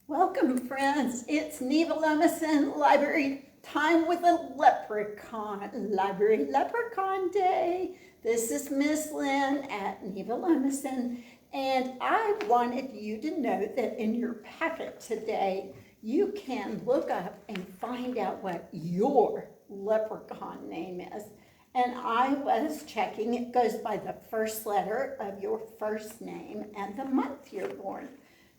Welcome, friends. It's Neva Lemison Library Time with a Leprechaun. Library Leprechaun Day. This is Miss Lynn at Neva Lemison, and I wanted you to know that in your packet today, you can look up and find out what your leprechaun name is. And I was checking, it goes by the first letter of your first name and the month you're born.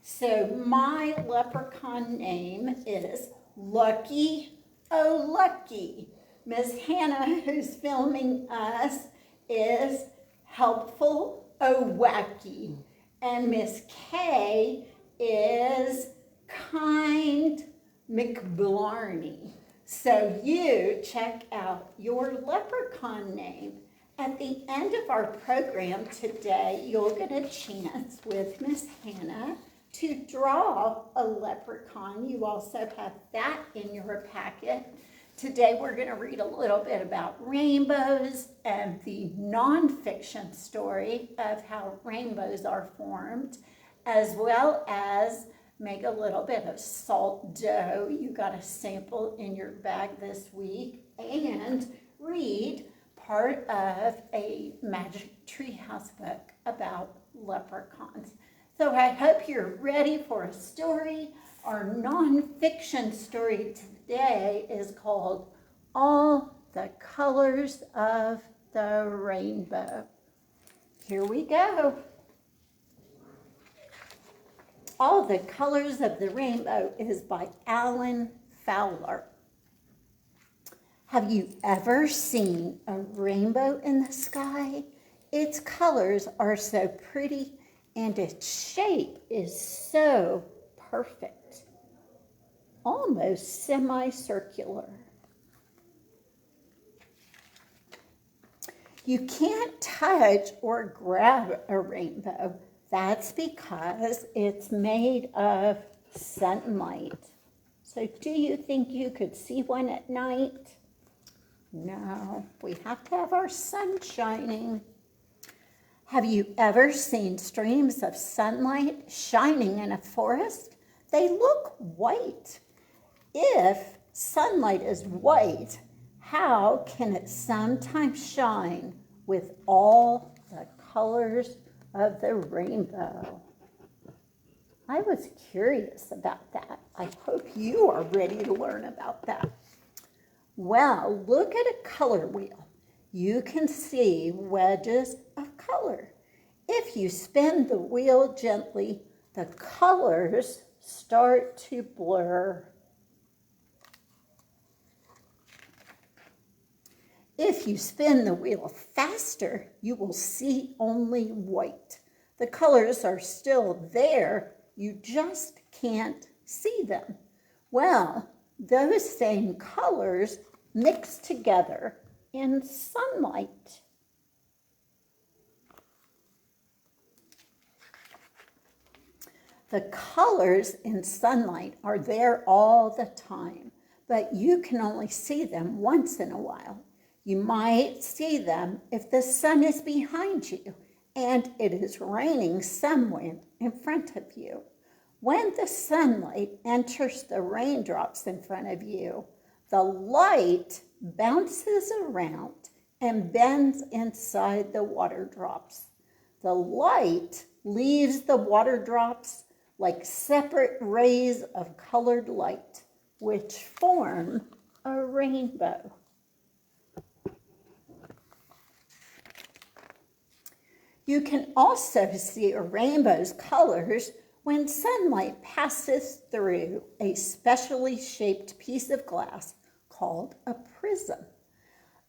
So my leprechaun name is Lucky Oh Lucky. Miss Hannah, who's filming us, is Helpful Oh Wacky. And Miss Kay is Kind McBlarney. So you check out your leprechaun name. At the end of our program today, you'll get a chance with Miss Hannah to draw a leprechaun. You also have that in your packet. Today we're going to read a little bit about rainbows and the nonfiction story of how rainbows are formed, as well as make a little bit of salt dough. You got a sample in your bag this week, and read part of a Magic Treehouse book about leprechauns. So I hope you're ready for a story. Our nonfiction story today is called All the Colors of the Rainbow. Here we go. All the Colors of the Rainbow is by Alan Fowler. Have you ever seen a rainbow in the sky? Its colors are so pretty and its shape is so perfect, almost semicircular. You can't touch or grab a rainbow. That's because it's made of sunlight. So do you think you could see one at night? No, we have to have our sun shining. Have you ever seen streams of sunlight shining in a forest? They look white. If sunlight is white, how can it sometimes shine with all the colors of the rainbow? I was curious about that. I hope you are ready to learn about that. Well, look at a color wheel. You can see wedges of color. If you spin the wheel gently, the colors start to blur. If you spin the wheel faster, you will see only white. The colors are still there, you just can't see them. Well, those same colors mix together in sunlight. The colors in sunlight are there all the time, but you can only see them once in a while. You might see them if the sun is behind you and it is raining somewhere in front of you. When the sunlight enters the raindrops in front of you, the light bounces around and bends inside the water drops. The light leaves the water drops like separate rays of colored light, which form a rainbow. You can also see a rainbow's colors when sunlight passes through a specially shaped piece of glass called a prism.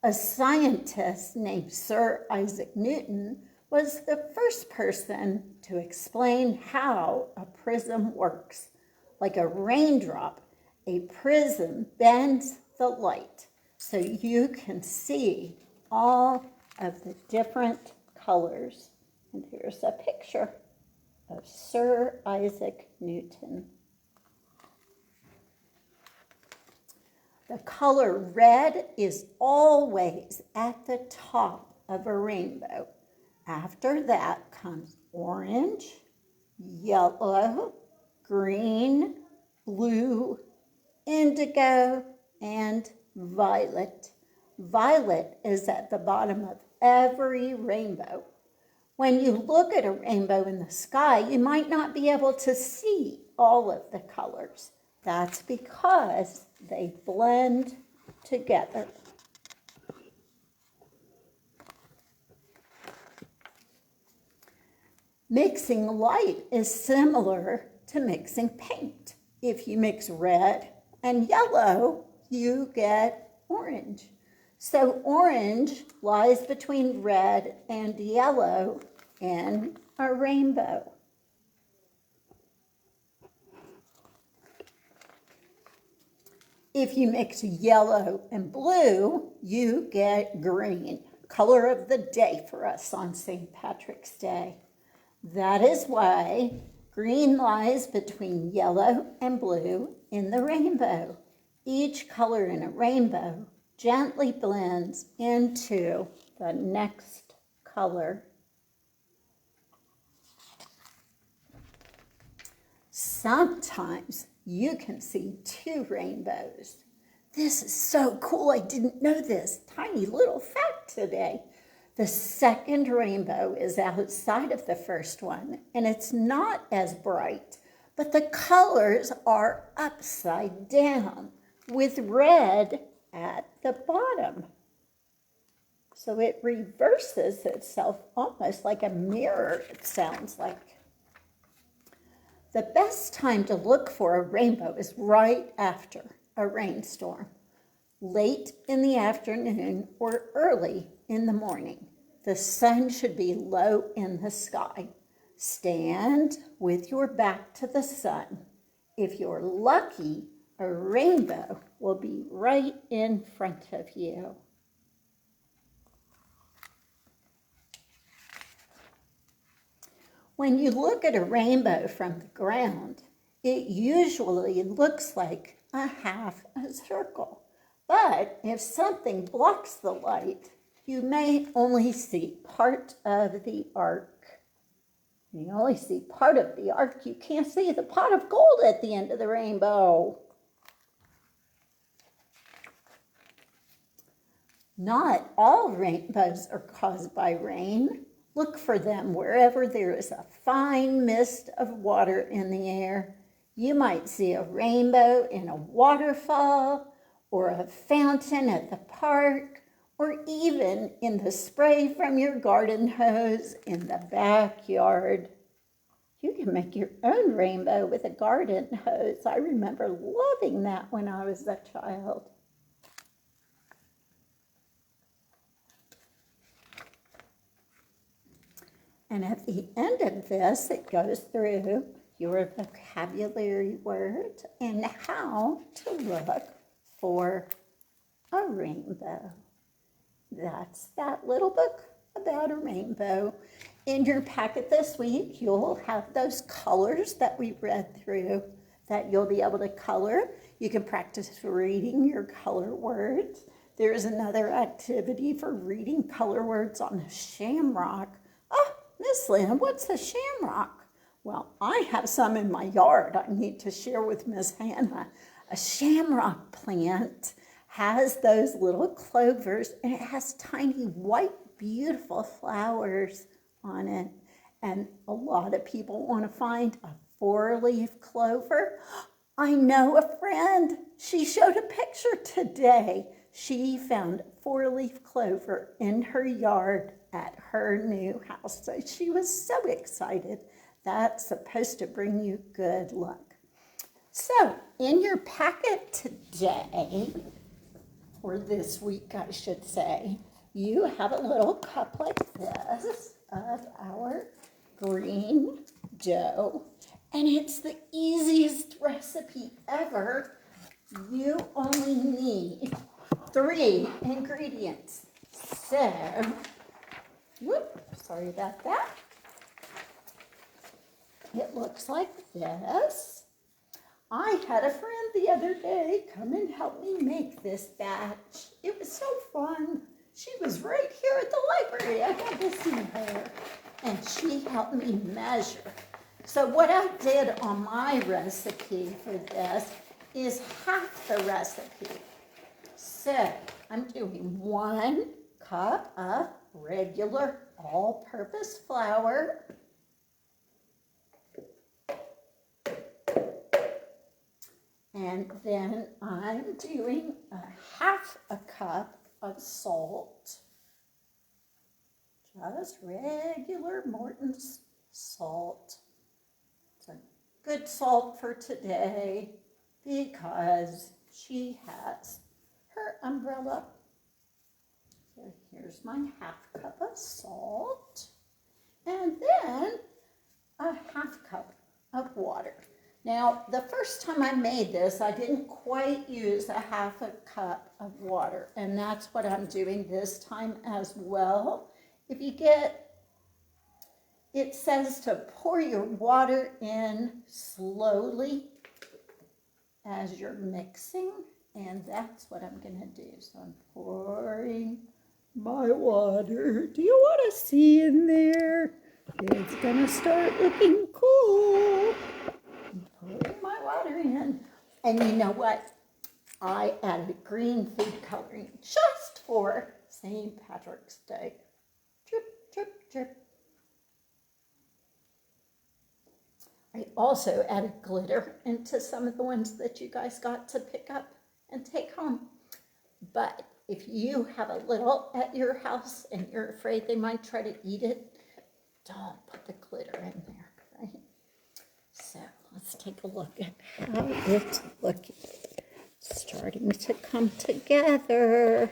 A scientist named Sir Isaac Newton was the first person to explain how a prism works. Like a raindrop, a prism bends the light so you can see all of the different colors. And here's a picture of Sir Isaac Newton. The color red is always at the top of a rainbow. After that comes orange, yellow, green, blue, indigo, and violet. Violet is at the bottom of every rainbow. When you look at a rainbow in the sky, you might not be able to see all of the colors. That's because they blend together. Mixing light is similar to mixing paint. If you mix red and yellow, you get orange. So orange lies between red and yellow in a rainbow. If you mix yellow and blue, you get green, color of the day for us on St. Patrick's Day. That is why green lies between yellow and blue in the rainbow. Each color in a rainbow gently blends into the next color. Sometimes you can see two rainbows. This is so cool. I didn't know this. Tiny little fact today. The second rainbow is outside of the first one, and it's not as bright, but the colors are upside down with red at the bottom. So it reverses itself almost like a mirror, it sounds like. The best time to look for a rainbow is right after a rainstorm, late in the afternoon or early in the morning. The sun should be low in the sky. Stand with your back to the sun. If you're lucky, a rainbow will be right in front of you. When you look at a rainbow from the ground, it usually looks like a half a circle. But if something blocks the light, you may only see part of the arc. You only see part of the arc. You can't see the pot of gold at the end of the rainbow. Not all rainbows are caused by rain. Look for them wherever there is a fine mist of water in the air. You might see a rainbow in a waterfall or a fountain at the park, or even in the spray from your garden hose in the backyard. You can make your own rainbow with a garden hose. I remember loving that when I was a child. And at the end of this, it goes through your vocabulary words and how to look for a rainbow. That's that little book about a rainbow. In your packet this week, you'll have those colors that we read through that you'll be able to color. You can practice reading your color words. There's another activity for reading color words on a shamrock. Oh, Miss Lynn, what's a shamrock? Well, I have some in my yard I need to share with Miss Hannah. A shamrock plant has those little clovers, and it has tiny white, beautiful flowers on it. And a lot of people want to find a 4-leaf clover. I know a friend. She showed a picture today. She found a 4-leaf clover in her yard at her new house. So she was so excited. That's supposed to bring you good luck. So in your packet today, or this week I should say, you have a little cup like this of our green dough. And it's the easiest recipe ever. You only need 3 ingredients. So, sorry about that. It looks like this. I had a friend the other day come and help me make this batch. It was so fun. She was right here at the library. I got to see her. And she helped me measure. So what I did on my recipe for this is half the recipe. So I'm doing 1 cup of regular all-purpose flour. And then I'm doing half a cup of salt. Just regular Morton's salt. It's a good salt for today because she has her umbrella. So here's my half cup of salt. And then a half cup of water. Now, the first time I made this, I didn't quite use a half a cup of water, and that's what I'm doing this time as well. If you get, it says to pour your water in slowly as you're mixing, and that's what I'm going to do. So I'm pouring my water. Do you want to see in there? It's going to start looking cool. Pouring my water in. And you know what? I added green food coloring just for St. Patrick's Day. Drip, drip, drip. I also added glitter into some of the ones that you guys got to pick up and take home. But if you have a little at your house and you're afraid they might try to eat it, don't put the glitter in there, right? So let's take a look at how it's looking. Starting to come together.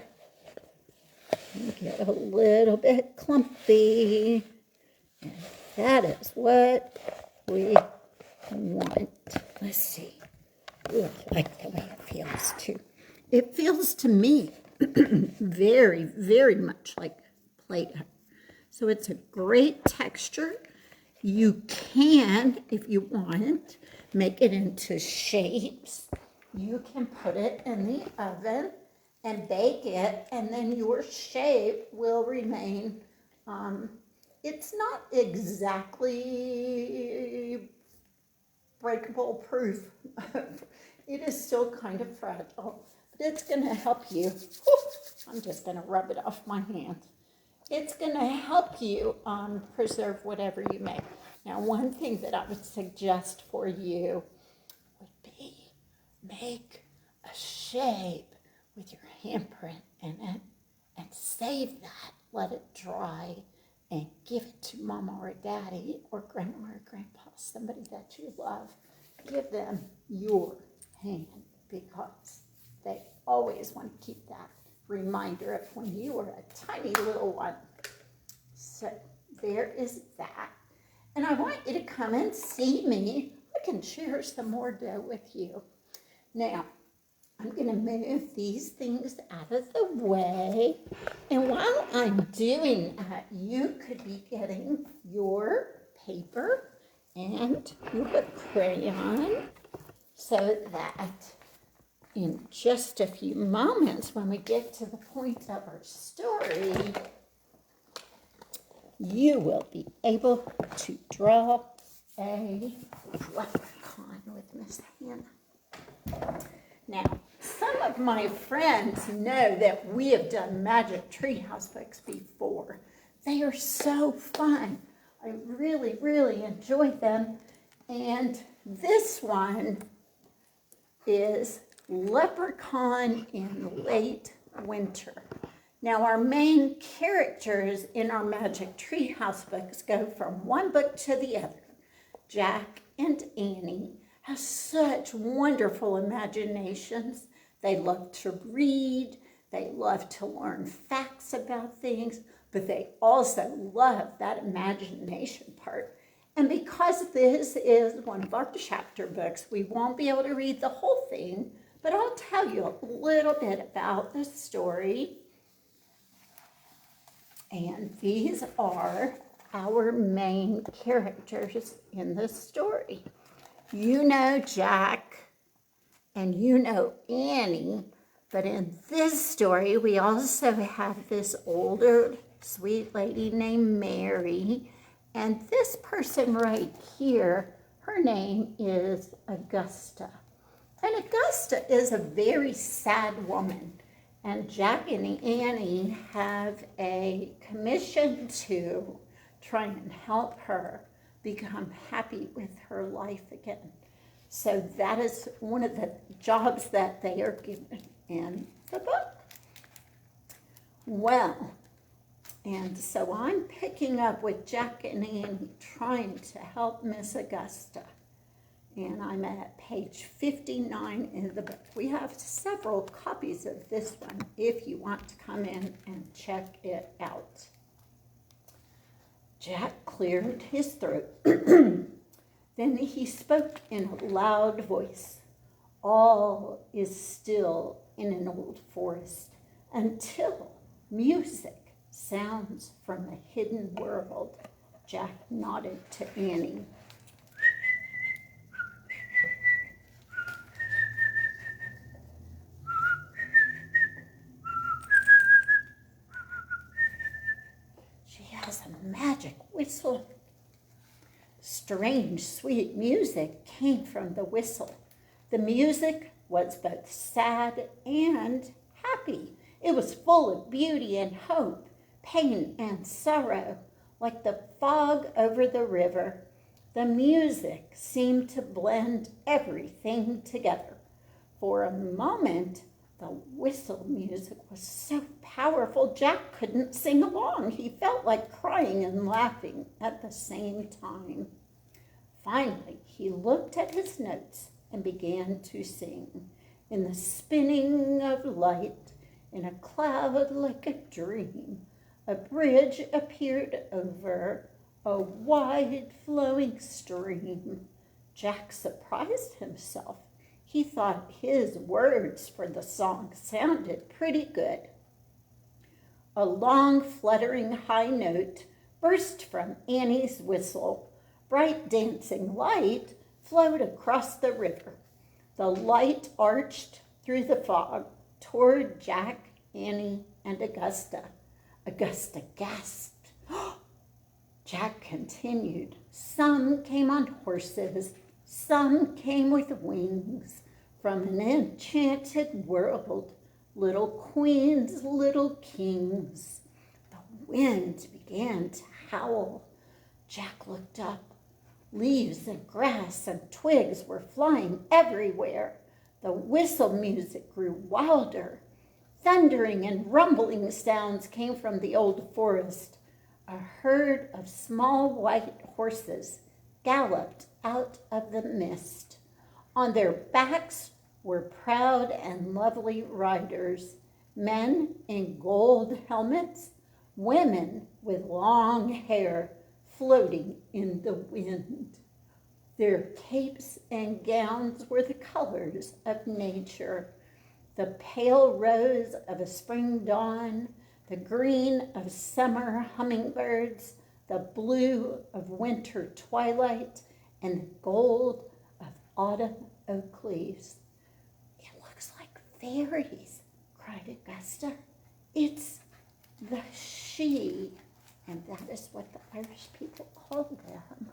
Get a little bit clumpy. And that is what we want. Let's see. Ooh, I like the way it feels too. It feels to me very, very much like Play-Doh. So it's a great texture. You can, if you want, make it into shapes. You can put it in the oven and bake it, and then your shape will remain. It's not exactly breakable proof. It is still kind of fragile, but it's going to help you. I'm just going to rub it off my hand. It's going to help you preserve whatever you make. Now, one thing that I would suggest for you would be make a shape with your handprint in it and save that. Let it dry and give it to Mama or Daddy or Grandma or Grandpa, somebody that you love. Give them your hand because they always want to keep that reminder of when you were a tiny little one. So there is that. And I want you to come and see me. I can share some more dough with you. Now, I'm going to move these things out of the way. And while I'm doing that, you could be getting your paper and your crayon so that in just a few moments, when we get to the point of our story, you will be able to draw a leprechaun with Miss Hannah. Now, some of my friends know that we have done Magic Treehouse books before. They are so fun. I really, really enjoy them. And this one is Leprechaun in Late Winter. Now, our main characters in our Magic Treehouse books go from one book to the other. Jack and Annie have such wonderful imaginations. They love to read, they love to learn facts about things, but they also love that imagination part. And because this is one of our chapter books, we won't be able to read the whole thing, but I'll tell you a little bit about the story. And these are our main characters in the story. You know Jack and you know Annie, but in this story, we also have this older sweet lady named Mary, And this person right here, her name is Augusta. And Augusta is a very sad woman. And Jack and Annie have a commission to try and help her become happy with her life again. So that is one of the jobs that they are given in the book. Well, and so I'm picking up with Jack and Annie trying to help Miss Augusta. And I'm at page 59 in the book. We have several copies of this one if you want to come in and check it out. Jack cleared his throat. Then he spoke in a loud voice. All is still in an old forest until music sounds from a hidden world. Jack nodded to Annie. She has a magic whistle. Strange, sweet music came from the whistle. The music was both sad and happy. It was full of beauty and hope, pain and sorrow, like the fog over the river. The music seemed to blend everything together. For a moment, the whistle music was so powerful, Jack couldn't sing along. He felt like crying and laughing at the same time. Finally, he looked at his notes and began to sing. In the spinning of light, in a cloud like a dream, a bridge appeared over a wide flowing stream. Jack surprised himself. He thought his words for the song sounded pretty good. A long, fluttering high note burst from Annie's whistle. Bright dancing light flowed across the river. The light arched through the fog toward Jack, Annie, and Augusta. Augusta gasped. Jack continued. Some came on horses, some came with wings from an enchanted world, little queens, little kings. The wind began to howl. Jack looked up. Leaves and grass and twigs were flying everywhere. The whistle music grew wilder. Thundering and rumbling sounds came from the old forest. A herd of small white horses galloped out of the mist. On their backs were proud and lovely riders, men in gold helmets, women with long hair floating in the wind. Their capes and gowns were the colors of nature, the pale rose of a spring dawn, the green of summer hummingbirds, the blue of winter twilight, and the gold of autumn oak leaves. It looks like fairies, cried Augusta. It's the she. And that is what the Irish people call them.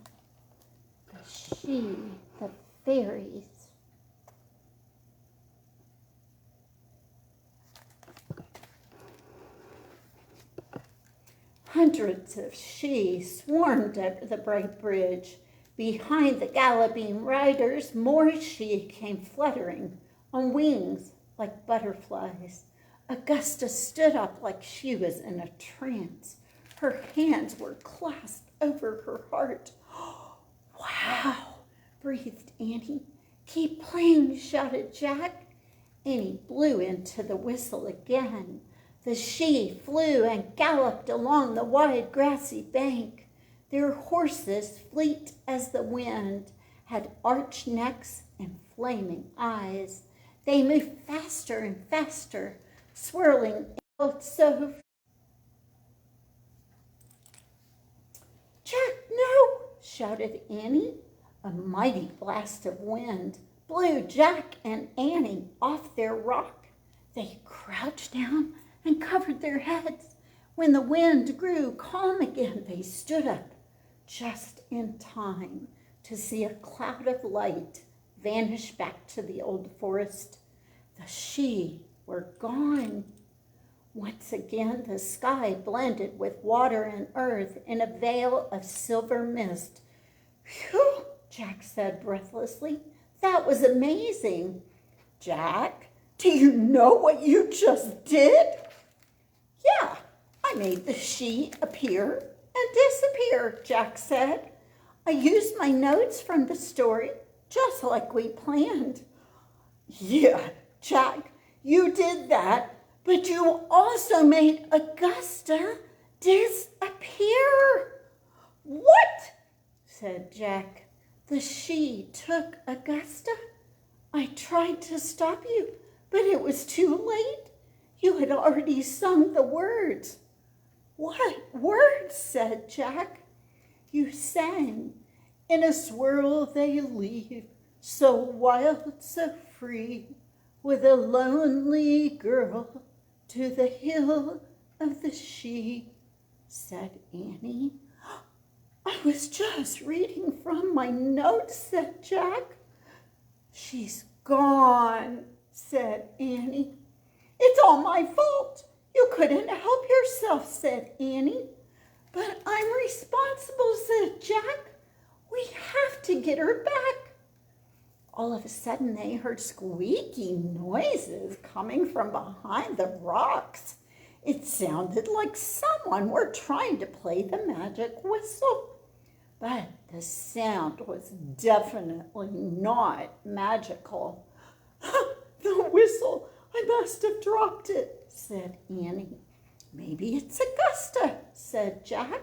The she, the fairies. Hundreds of she swarmed over the bright bridge. Behind the galloping riders, more she came fluttering on wings like butterflies. Augusta stood up like she was in a trance. Her hands were clasped over her heart. Wow, breathed Annie. Keep playing, shouted Jack. Annie blew into the whistle again. The she flew and galloped along the wide grassy bank. Their horses, fleet as the wind, had arched necks and flaming eyes. They moved faster and faster, swirling so. Jack, no, shouted Annie. A mighty blast of wind blew Jack and Annie off their rock. They crouched down and covered their heads. When the wind grew calm again, they stood up. just in time to see a cloud of light vanish back to the old forest. The Sidhe were gone. Once again, the sky blended with water and earth in a veil of silver mist. Phew, Jack said breathlessly. That was amazing. Jack, do you know what you just did? Yeah, I made the Sidhe appear and disappear, Jack said. I used my notes from the story just like we planned. Yeah, Jack, you did that, but you also made Augusta disappear. What? Said Jack. The Sidhe took Augusta. I tried to stop you, but it was too late. You had already sung the words. What words? Said Jack. You sang, in a swirl they leave, so wild, so free, with a lonely girl to the hill of the Sidhe, said Annie. I was just reading from my notes, said Jack. She's gone, said Annie. It's all my fault. You couldn't help yourself, said Annie. But I'm responsible, said Jack. We have to get her back. All of a sudden, they heard squeaky noises coming from behind the rocks. It sounded like someone were trying to play the magic whistle. But the sound was definitely not magical. The whistle, I must have dropped it, said Annie. Maybe it's Augusta, said Jack.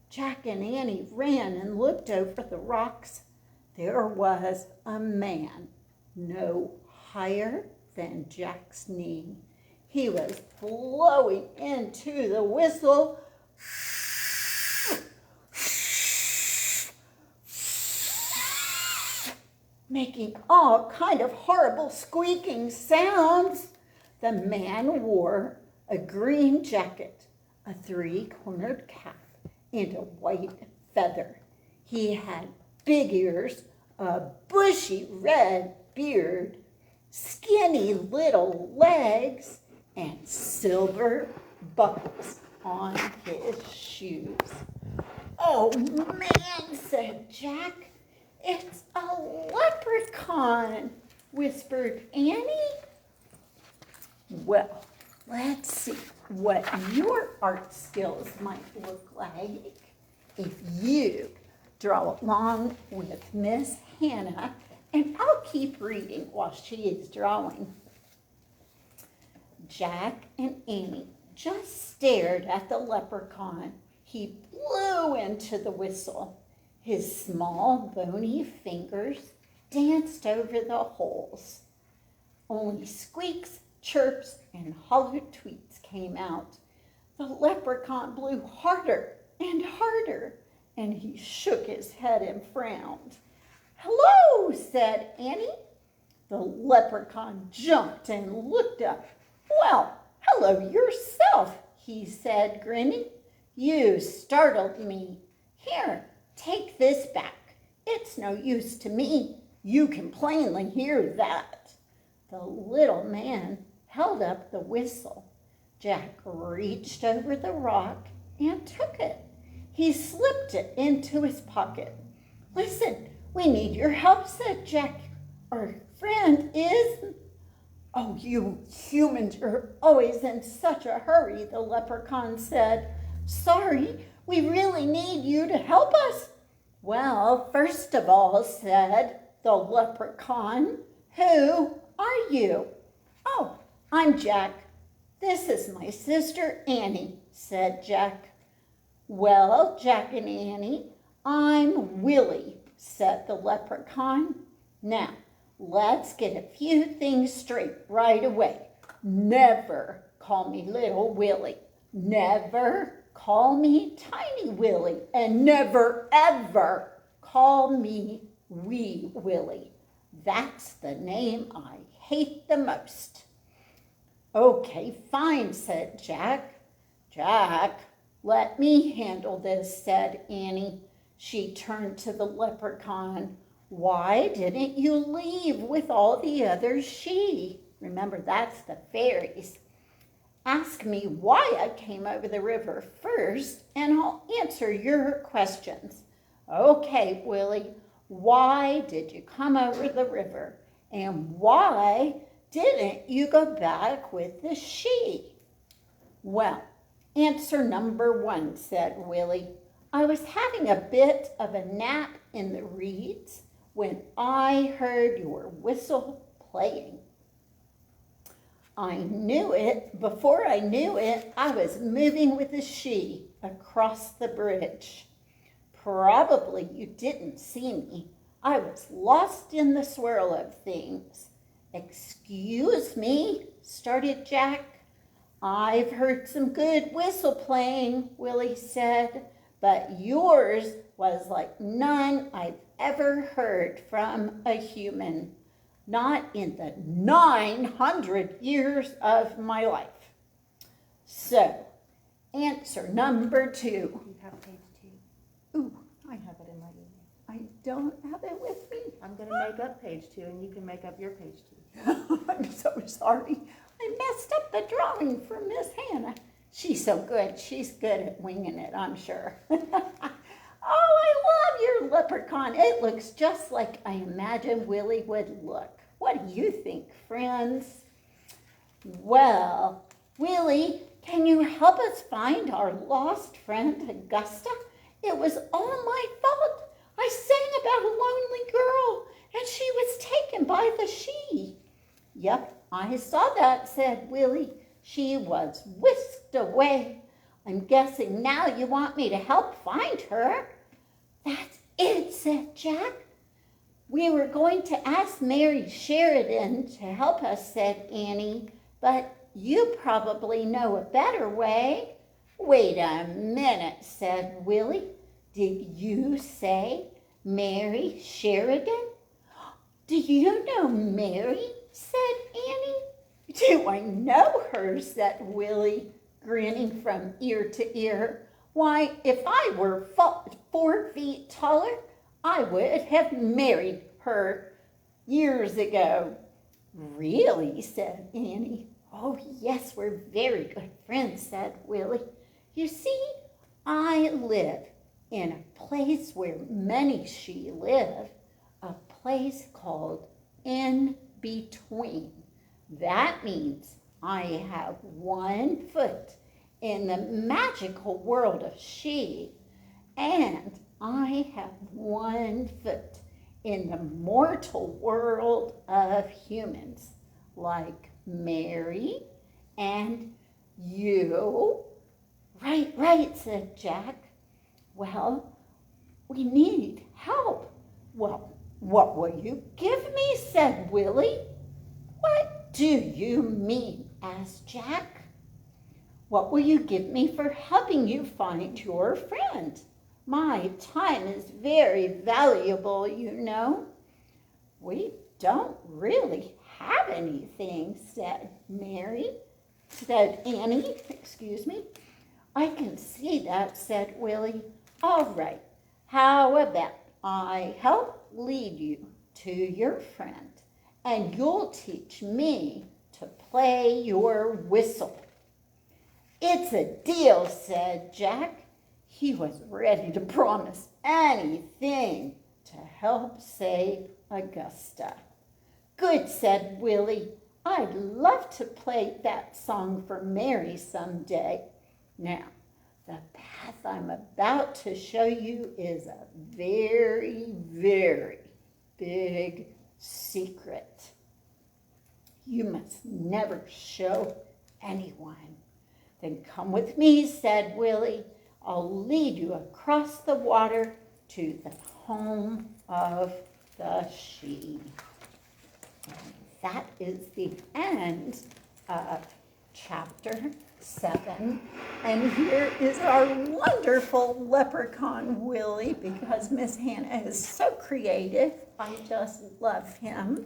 Jack and Annie ran and looked over the rocks. There was a man no higher than Jack's knee. He was blowing into the whistle, making all kind of horrible squeaking sounds. The man wore a green jacket, a three-cornered cap, and a white feather. He had big ears, a bushy red beard, skinny little legs, and silver buckles on his shoes. Oh man, said Jack. It's a leprechaun, whispered Annie. Well, let's see what your art skills might look like if you draw along with Miss Hannah, and I'll keep reading while she is drawing. Jack and Annie just stared at the leprechaun. He blew into the whistle. His small, bony fingers danced over the holes. Only squeaks, chirps, and hollow tweets came out. The leprechaun blew harder and harder, and he shook his head and frowned. Hello, said Annie. The leprechaun jumped and looked up. Well, hello yourself, he said, grinning. You startled me. Here, take this back. It's no use to me. You can plainly hear that. The little man held up the whistle. Jack reached over the rock and took it. He slipped it into his pocket. Listen, we need your help, said Jack. Our friend is... Oh, you humans are always in such a hurry, the leprechaun said. Sorry, we really need you to help us. Well, first of all, said the leprechaun, who are you? Oh, I'm Jack. This is my sister Annie, said Jack. Well, Jack and Annie, I'm Willie, said the leprechaun. Now, let's get a few things straight right away. Never call me Little Willie. Never call me Tiny Willie. And never, ever call me Wee Willie. That's the name I hate the most. Okay, fine, said Jack. Jack, let me handle this, said Annie. She turned to the leprechaun. Why didn't you leave with all the other she? Remember, that's the fairies. Ask me why I came over the river first, and I'll answer your questions. Okay, Willie, why did you come over the river? And why didn't you go back with the she? Well, answer number 1, said Willie. I was having a bit of a nap in the reeds when I heard your whistle playing. I knew it. Before I knew it, I was moving with a she across the bridge. Probably you didn't see me. I was lost in the swirl of things. Excuse me, started Jack. I've heard some good whistle playing, Willie said, but yours was like none I've ever heard from a human. Not in the 900 years of my life. So, answer number 2. You have page 2. Ooh, I have it in my email. I don't have it with me. I'm going to make up page 2, and you can make up your page 2. I'm so sorry. I messed up the drawing for Miss Hannah. She's so good. She's good at winging it, I'm sure. Oh, I love your leprechaun. It looks just like I imagine Willie would look. What do you think, friends? Well, Willie, can you help us find our lost friend, Augusta? It was all my fault. I sang about a lonely girl, and she was taken by the she. Yep, I saw that, said Willie. She was whisked away. I'm guessing now you want me to help find her. That's it, said Jack. We were going to ask Mary Sheridan to help us, said Annie, but you probably know a better way. Wait a minute, said Willie. Did you say Mary Sheridan? Do you know Mary? Said Annie. Do I know her? Said Willie, grinning from ear to ear. Why, if I were 4 feet taller, I would have married her years ago. Really? Said Annie. Oh, yes, we're very good friends, said Willie. You see, I live in a place where many she live, a place called In Between. That means I have 1 foot in the magical world of she, and I have 1 foot in the mortal world of humans, like Mary and you. Right, said Jack. Well, we need help. Well, what will you give me? Said Willie. What do you mean? Asked Jack. What will you give me for helping you find your friend? My time is very valuable, you know. We don't really have anything, said Annie, excuse me. I can see that, said Willie. All right, how about I help lead you to your friend, and you'll teach me to play your whistle. It's a deal, said Jack. He was ready to promise anything to help save Augusta. Good, said Willie. I'd love to play that song for Mary someday. Now, the path I'm about to show you is a very, very big secret. You must never show anyone. Then come with me, said Willie. I'll lead you across the water to the home of the she. And that is the end of chapter 7. And here is our wonderful leprechaun Willie, because Miss Hannah is so creative. I just love him.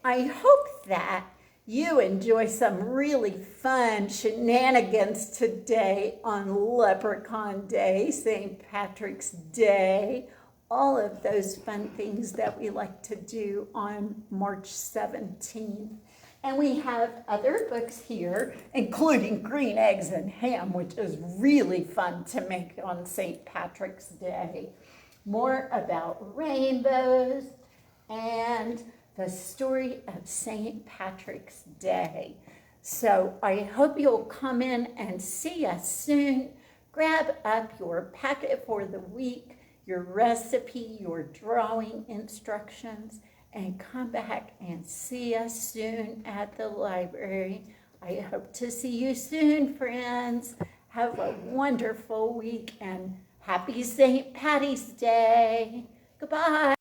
I hope that you enjoy some really fun shenanigans today on Leprechaun Day, St. Patrick's Day, all of those fun things that we like to do on March 17th. And we have other books here, including Green Eggs and Ham, which is really fun to make on St. Patrick's Day. More about rainbows and the story of St. Patrick's Day. So I hope you'll come in and see us soon. Grab up your packet for the week, your recipe, your drawing instructions, and come back and see us soon at the library. I hope to see you soon, friends. Have a wonderful week and happy St. Patty's Day. Goodbye.